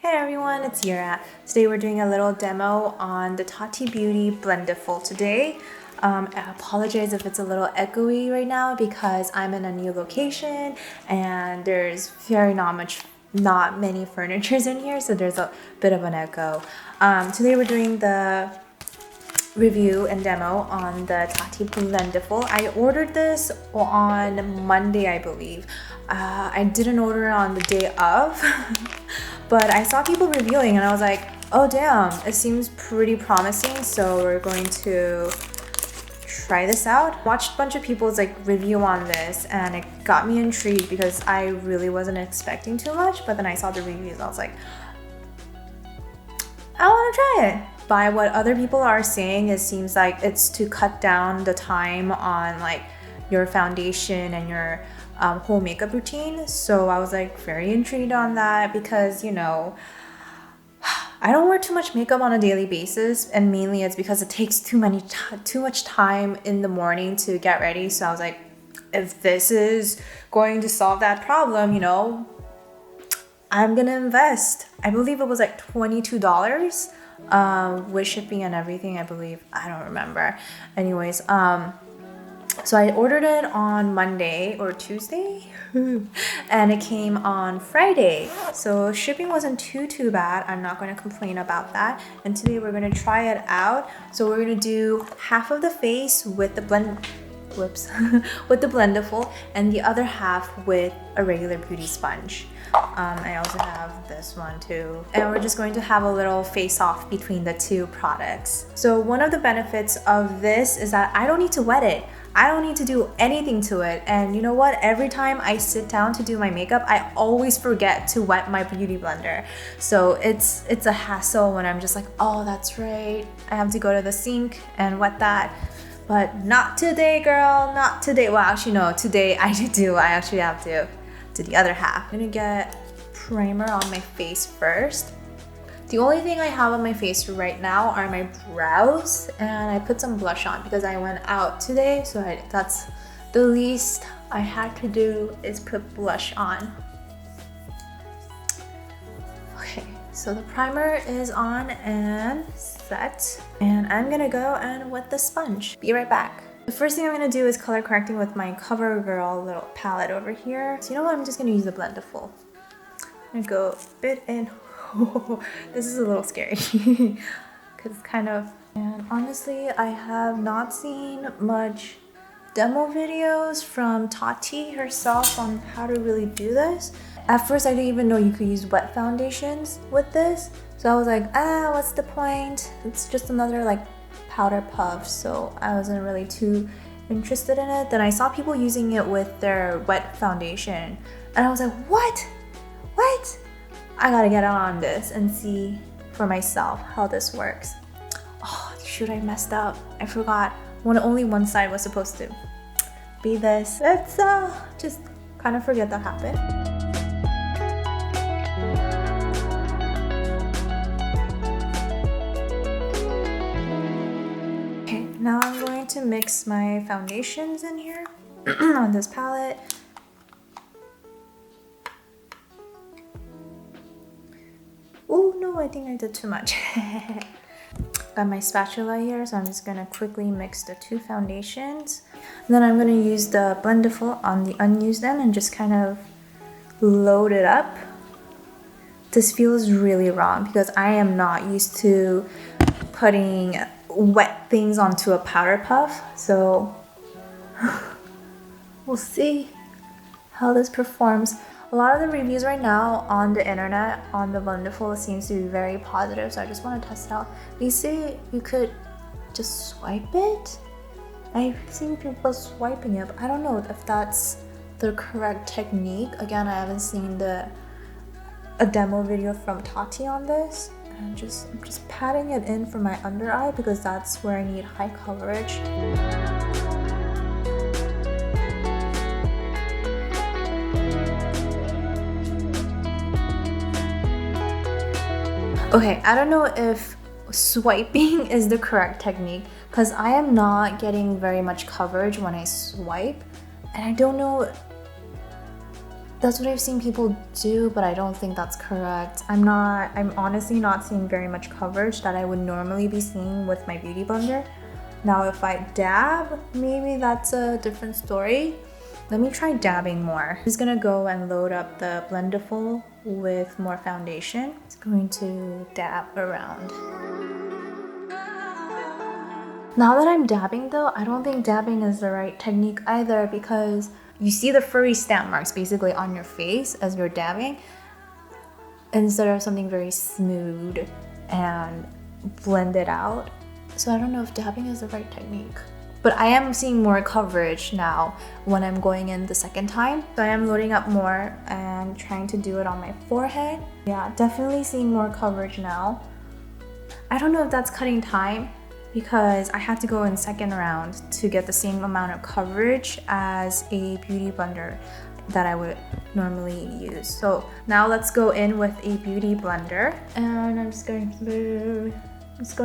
Hey everyone, it's Yura. Today we're doing a little demo on the Tati Beauty Blendiful today. I apologize if it's a little echoey right now because I'm in a new location and there's not many furnitures in here, so there's a bit of an echo. Today we're doing the review and demo on the Tati Blendiful. I ordered this on Monday, I believe. I didn't order it on the day of, but I saw people reviewing and I was like, oh damn, it seems pretty promising, so we're going to try this out. Watched a bunch of people's review on this and it got me intrigued because I really wasn't expecting too much, but then I saw the reviews. I was like, I want to try it. By what other people are saying, it seems like it's to cut down the time on your foundation and your whole makeup routine. So I was very intrigued on that because I don't wear too much makeup on a daily basis, and mainly it's because it takes too much time in the morning to get ready. So I was like, if this is going to solve that problem, I'm gonna invest. I believe it was $22 with shipping and everything, I believe. I don't remember. Anyways, so I ordered it on Monday or Tuesday and it came on Friday. So shipping wasn't too bad. I'm not going to complain about that. And today we're going to try it out. So we're going to do half of the face with the with the Blendiful and the other half with a regular beauty sponge. I also have this one too. And we're just going to have a little face off between the two products. So one of the benefits of this is that I don't need to wet it. I don't need to do anything to it. And you know what? Every time I sit down to do my makeup, I always forget to wet my beauty blender. So it's a hassle when I'm just like, oh, that's right, I have to go to the sink and wet that. But not today, girl, not today. Well, actually no, today I actually have to do the other half. I'm gonna get primer on my face first. The only thing I have on my face right now are my brows, and I put some blush on because I went out today, so that's the least I had to do is put blush on. Okay, so the primer is on and set, and I'm gonna go and wet the sponge. Be right back. The first thing I'm gonna do is color correcting with my CoverGirl little palette over here. So you know what, I'm just gonna use the Blendiful. I'm gonna go a bit in. This is a little scary because it's kind of, and honestly I have not seen much demo videos from Tati herself on how to really do this. At first I didn't even know you could use wet foundations with this, so I was like, what's the point? It's just another powder puff, so I wasn't really too interested in it. Then I saw people using it with their wet foundation and I was like, what? I gotta get on this and see for myself how this works. Oh shoot, I messed up. I forgot. Only one side was supposed to be this. Let's just kind of forget that happened. Okay, now I'm going to mix my foundations in here on this palette. Oh no, I think I did too much. Got my spatula here, so I'm just gonna quickly mix the two foundations. And then I'm gonna use the Blendiful on the unused end and just kind of load it up. This feels really wrong because I am not used to putting wet things onto a powder puff. So we'll see how this performs. A lot of the reviews right now on the internet on the Blendiful seems to be very positive, so I just want to test it out. They say you could just swipe it. I've seen people swiping it, but I don't know if that's the correct technique. Again, I haven't seen a demo video from Tati on this. I'm just patting it in for my under eye because that's where I need high coverage. Okay, I don't know if swiping is the correct technique because I am not getting very much coverage when I swipe, and I don't know That's what I've seen people do, but I don't think that's correct. I'm honestly not seeing very much coverage that I would normally be seeing with my beauty blender. Now if I dab, maybe that's a different story. Let me try dabbing more. I'm just gonna go and load up the Blendiful with more foundation. It's going to dab around. Now that I'm dabbing though, I don't think dabbing is the right technique either, because you see the furry stamp marks basically on your face as you're dabbing instead of something very smooth and blended out. So I don't know if dabbing is the right technique. But I am seeing more coverage now when I'm going in the second time. So I am loading up more and trying to do it on my forehead. Yeah, definitely seeing more coverage now. I don't know if that's cutting time, because I had to go in second round to get the same amount of coverage as a beauty blender that I would normally use. So now let's go in with a beauty blender, and I'm just going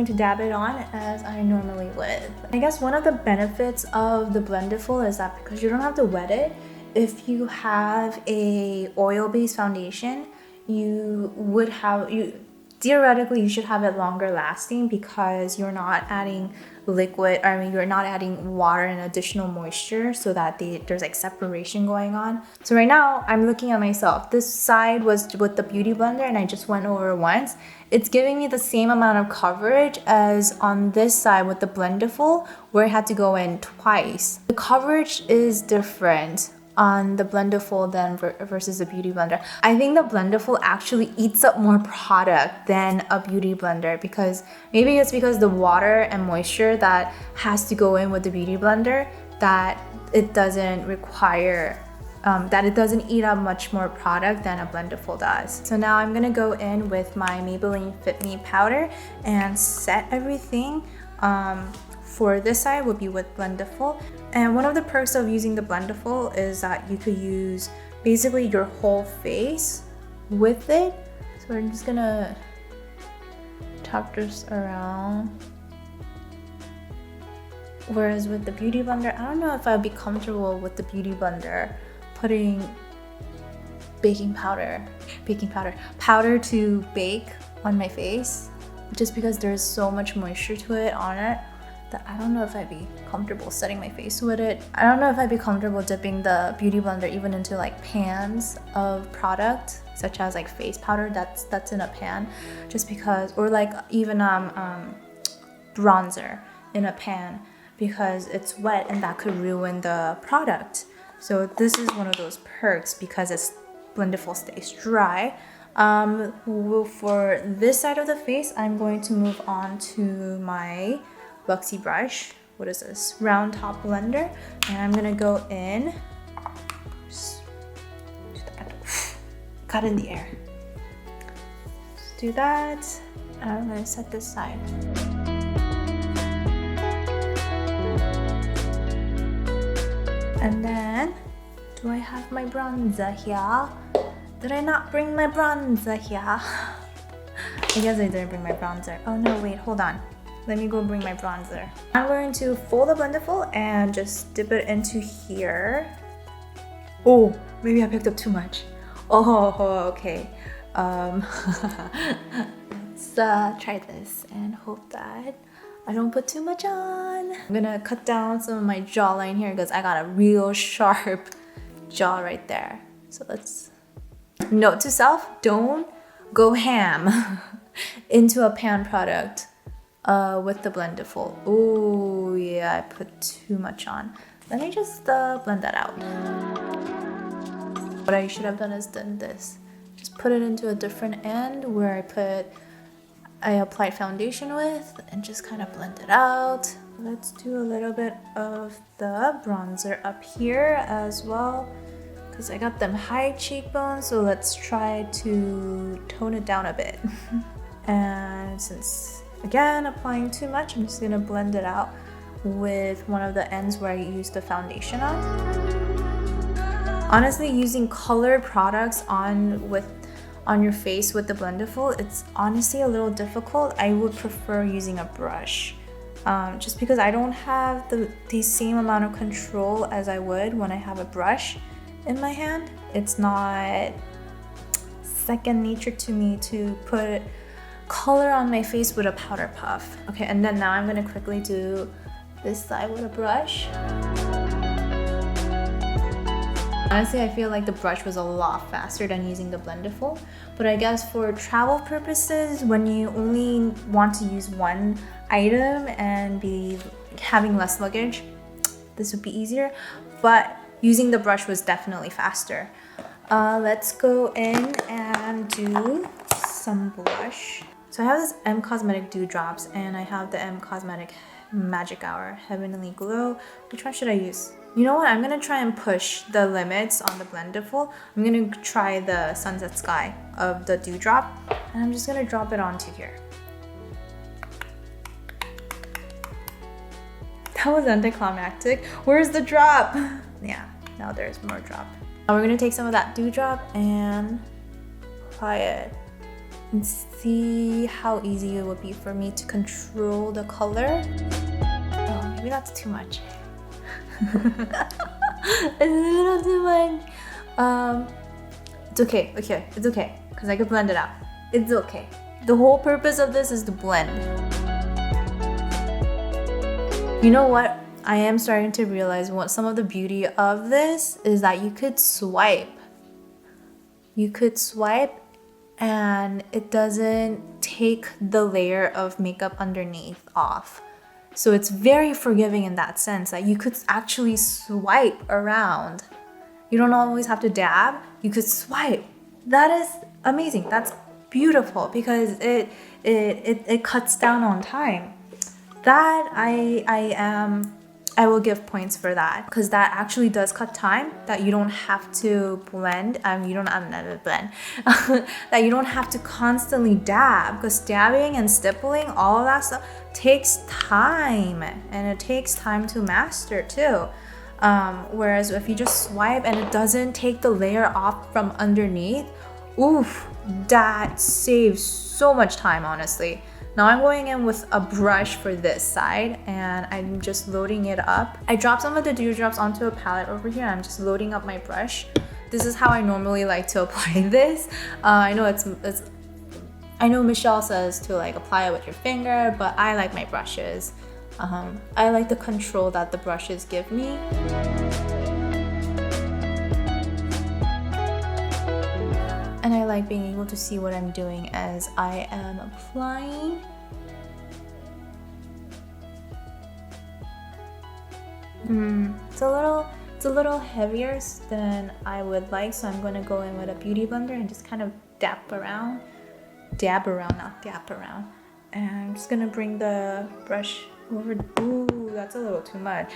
to dab it on as I normally would. I guess one of the benefits of the Blendiful is that because you don't have to wet it, if you have a oil-based foundation, theoretically, you should have it longer lasting because you're not adding you're not adding water and additional moisture so that there's like separation going on. So right now, I'm looking at myself. This side was with the beauty blender and I just went over once. It's giving me the same amount of coverage as on this side with the Blendiful, where I had to go in twice. The coverage is different on the Blendiful than versus the beauty blender. I think the Blendiful actually eats up more product than a beauty blender, because maybe it's because the water and moisture that has to go in with the beauty blender, that it doesn't require that it doesn't eat up much more product than a Blendiful does. So now I'm gonna go in with my Maybelline Fit Me powder and set everything. For this side would be with Blendiful. And one of the perks of using the Blendiful is that you could use basically your whole face with it. So I'm just gonna tap this around. Whereas with the Beauty Blender, I don't know if I'd be comfortable with the Beauty Blender putting powder to bake on my face, just because there's so much moisture to it on it that I don't know if I'd be comfortable setting my face with it. I don't know if I'd be comfortable dipping the Beauty Blender even into like pans of product, such as like face powder that's in a pan, just because, or like even bronzer in a pan, because it's wet and that could ruin the product. So this is one of those perks because it's Blendiful stays dry. For this side of the face, I'm going to move on to my Luxie brush. What is this? Round top blender. And I'm gonna go in. Cut in the air. Just do that. And I'm gonna set this side. And then, do I have my bronzer here? Did I not bring my bronzer here? I guess I didn't bring my bronzer. Oh no, wait, hold on. Let me go bring my bronzer. I'm going to fold the Blendiful and just dip it into here. Oh, maybe I picked up too much. Oh, okay. Let's try this and hope that I don't put too much on. I'm gonna cut down some of my jawline here because I got a real sharp jaw right there. So let's, note to self, don't go ham into a pan product with the Blendiful. Oh yeah, I put too much on. Let me just blend that out. What I should have done is done this. Just put it into a different end where I applied foundation with and just kind of blend it out. Let's do a little bit of the bronzer up here as well, because I got them high cheekbones, so let's try to tone it down a bit. And since, again, applying too much, I'm just gonna blend it out with one of the ends where I used the foundation on. Honestly, using colored products on your face with the Blendiful, it's honestly a little difficult. I would prefer using a brush, just because I don't have the same amount of control as I would when I have a brush in my hand. It's not second nature to me to put color on my face with a powder puff. Okay, and then now I'm gonna quickly do this side with a brush. Honestly, I feel like the brush was a lot faster than using the Blendiful, but I guess for travel purposes, when you only want to use one item and be having less luggage, this would be easier, but using the brush was definitely faster. Let's go in and do some blush. So I have this M Cosmetic Dewdrops and I have the M Cosmetic Magic Hour Heavenly Glow. Which one should I use? You know what? I'm gonna try and push the limits on the Blendiful. I'm gonna try the Sunset Sky of the Dewdrop, and I'm just gonna drop it onto here. That was anticlimactic. Where's the drop? Yeah, now there's more drop. Now we're gonna take some of that Dewdrop and apply it and see how easy it would be for me to control the color. Oh, maybe that's too much. It's a little too much. It's okay, it's okay, because I can blend it out. It's okay. The whole purpose of this is to blend. You know what? I am starting to realize what some of the beauty of this is that you could swipe. You could swipe and it doesn't take the layer of makeup underneath off. So it's very forgiving in that sense that you could actually swipe around. You don't always have to dab, you could swipe. That is amazing. That's beautiful because it cuts down on time. That I will give points for that because that actually does cut time, that you don't have to blend. You don't blend. That you don't have to constantly dab, because dabbing and stippling, all of that stuff takes time, and it takes time to master too. Whereas if you just swipe and it doesn't take the layer off from underneath, oof, that saves so much time, honestly. Now I'm going in with a brush for this side and I'm just loading it up. I dropped some of the dewdrops onto a palette over here. I'm just loading up my brush. This is how I normally like to apply this. I know Michelle says to like apply it with your finger, but I like my brushes. I like the control that the brushes give me. And I like being able to see what I'm doing as I am applying. It's a little heavier than I would like, so I'm going to go in with a beauty blender and just kind of dab around, not dap around. And I'm just going to bring the brush over. Ooh, that's a little too much.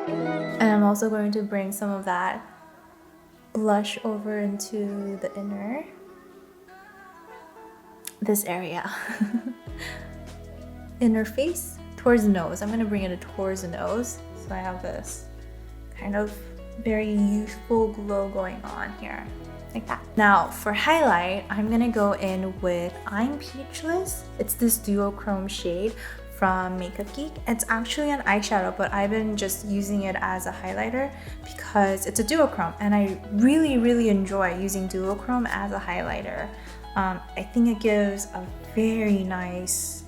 And I'm also going to bring some of that blush over into the this area. Inner face, towards the nose. I'm going to bring it towards the nose. So I have this kind of very youthful glow going on here, like that. Now for highlight, I'm going to go in with I'm Peachless. It's this duochrome shade from Makeup Geek. It's actually an eyeshadow, but I've been just using it as a highlighter because it's a duochrome and I really enjoy using duochrome as a highlighter. I think it gives a very nice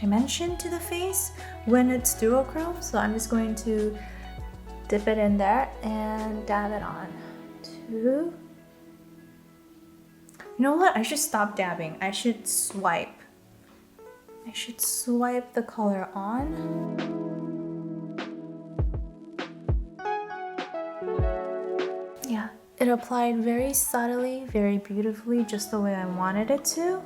dimension to the face when it's duochrome. So I'm just going to dip it in there and dab it on to... You know what? I should stop dabbing. I should swipe. I should swipe the color on. Yeah, it applied very subtly, very beautifully, just the way I wanted it to.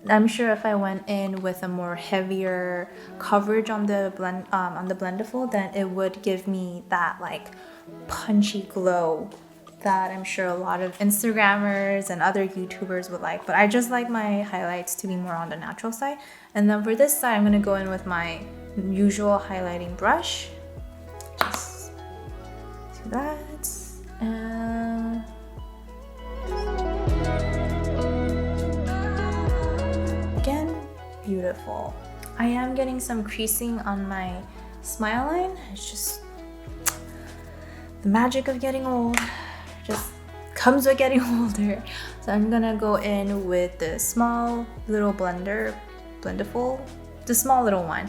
I'm sure if I went in with a more heavier coverage on the Blendiful, then it would give me that like punchy glow that I'm sure a lot of Instagrammers and other YouTubers would like, but I just like my highlights to be more on the natural side. And then for this side, I'm gonna go in with my usual highlighting brush. Just do that. And again, beautiful. I am getting some creasing on my smile line. It's just the magic of getting old just comes with getting older. So I'm gonna go in with the small little blender, Blendiful, the small little one,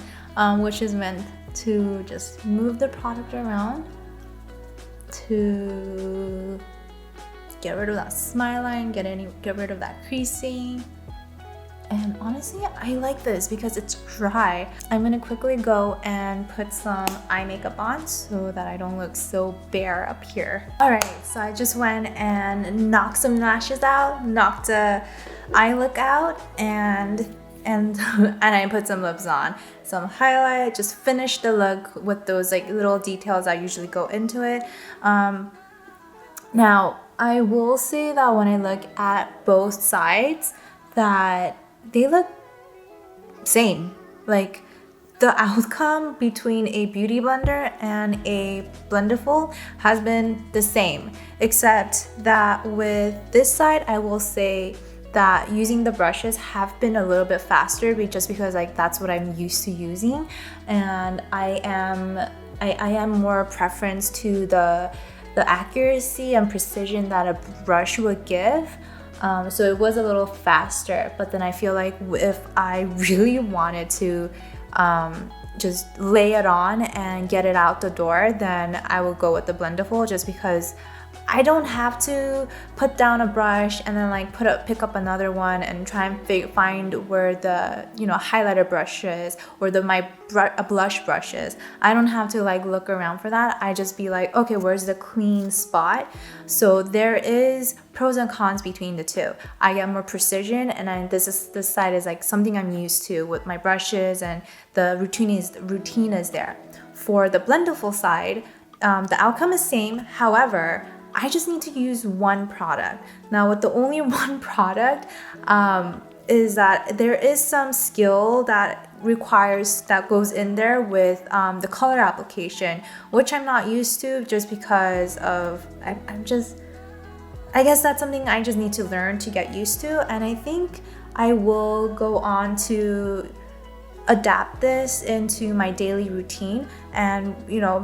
which is meant to just move the product around to get rid of that smile line, get rid of that creasing. And honestly, I like this because it's dry. I'm gonna quickly go and put some eye makeup on so that I don't look so bare up here. All right, so I just went and knocked some lashes out, knocked a eye look out, and I put some lips on, some highlight, just finished the look with those like little details that usually go into it. Now, I will say that when I look at both sides, that they look same. Like the outcome between a beauty blender and a Blendiful has been the same, except that with this side, I will say that using the brushes have been a little bit faster, just because like that's what I'm used to using, and I am more preference to the accuracy and precision that a brush would give. So it was a little faster, but then I feel like if I really wanted to just lay it on and get it out the door, then I will go with the Blendiful, just because I don't have to put down a brush and then like pick up another one and try and find where the highlighter brush is or a blush brush is. I don't have to like look around for that. I just be like, okay, where's the clean spot? So there is pros and cons between the two. I get more precision, and this side is like something I'm used to with my brushes, and the routine is there. For the Blendiful side, the outcome is same. However, I just need to use one product. Now with the only one product, is that there is some skill that goes in there with the color application, which I'm not used to, just because of I guess that's something I just need to learn to get used to, and I think I will go on to adapt this into my daily routine, and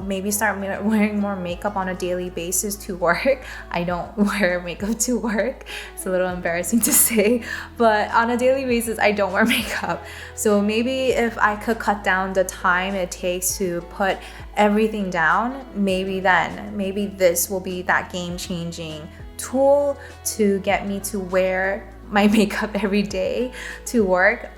maybe start wearing more makeup on a daily basis to work. I don't wear makeup to work. It's a little embarrassing to say, but on a daily basis I don't wear makeup. So maybe if I could cut down the time it takes to put everything down, maybe this will be that game-changing tool to get me to wear my makeup every day to work.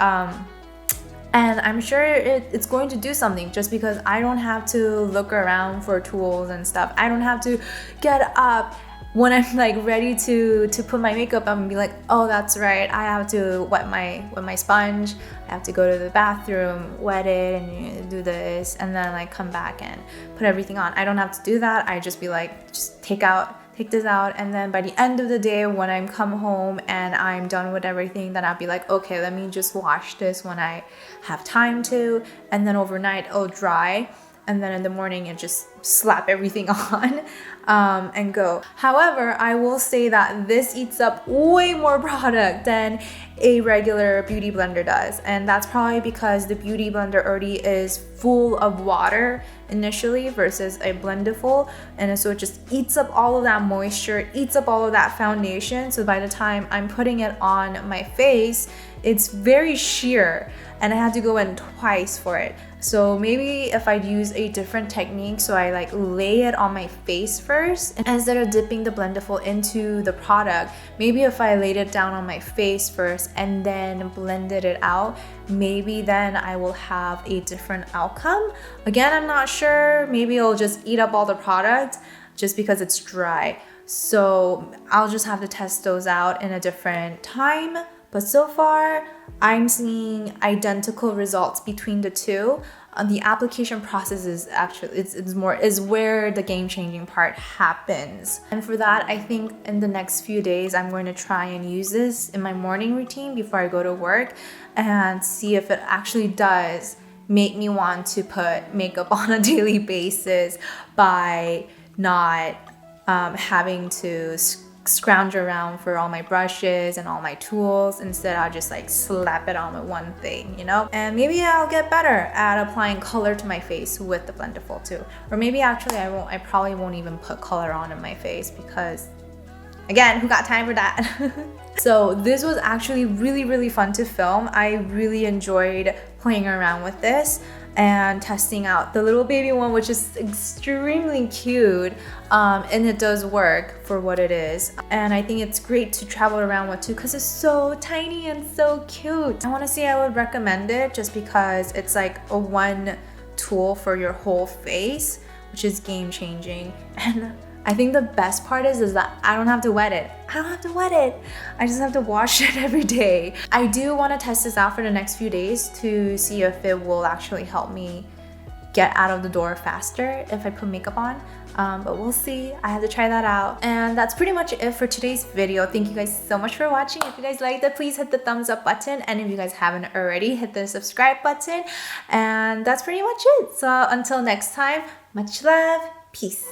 And I'm sure it's going to do something, just because I don't have to look around for tools and stuff. I don't have to get up when I'm like ready to put my makeup up and be like, oh, that's right, I have to wet my sponge. I have to go to the bathroom, wet it, and do this, and then like come back and put everything on. I don't have to do that. I just be like, just take this out, and then by the end of the day, when I'm come home and I'm done with everything, then I'll be like, okay, let me just wash this when I have time to, and then overnight it'll dry, and then in the morning it just slap everything on and go. However, I will say that this eats up way more product than a regular beauty blender does, and that's probably because the beauty blender already is full of water initially versus a Blendiful, and so it just eats up all of that moisture, eats up all of that foundation. So by the time I'm putting it on my face, it's very sheer, and I had to go in twice for it. So maybe if I'd use a different technique, so I like lay it on my face first, and instead of dipping the Blendiful into the product, maybe if I laid it down on my face first and then blended it out, maybe then I will have a different outcome. Again, I'm not sure. Maybe it'll just eat up all the product just because it's dry. So I'll just have to test those out in a different time. But so far, I'm seeing identical results between the two. The application process is actually is where the game-changing part happens. And for that, I think in the next few days, I'm going to try and use this in my morning routine before I go to work, and see if it actually does make me want to put makeup on a daily basis by not having to scrounge around for all my brushes and all my tools. Instead, I'll just like slap it on with one thing, you know? And maybe I'll get better at applying color to my face with the Blendiful too. Or maybe actually I probably won't even put color on in my face because, again, who got time for that? So this was actually really, really fun to film. I really enjoyed playing around with this and testing out the little baby one, which is extremely cute, and it does work for what it is. And I think it's great to travel around with too because it's so tiny and so cute. I want to say I would recommend it just because it's like a one tool for your whole face, which is game changing. And I think the best part is that I don't have to wet it. I just have to wash it every day. I do want to test this out for the next few days to see if it will actually help me get out of the door faster if I put makeup on. But we'll see. I have to try that out. And that's pretty much it for today's video. Thank you guys so much for watching. If you guys liked it, please hit the thumbs up button. And if you guys haven't already, hit the subscribe button. And that's pretty much it. So until next time, much love. Peace.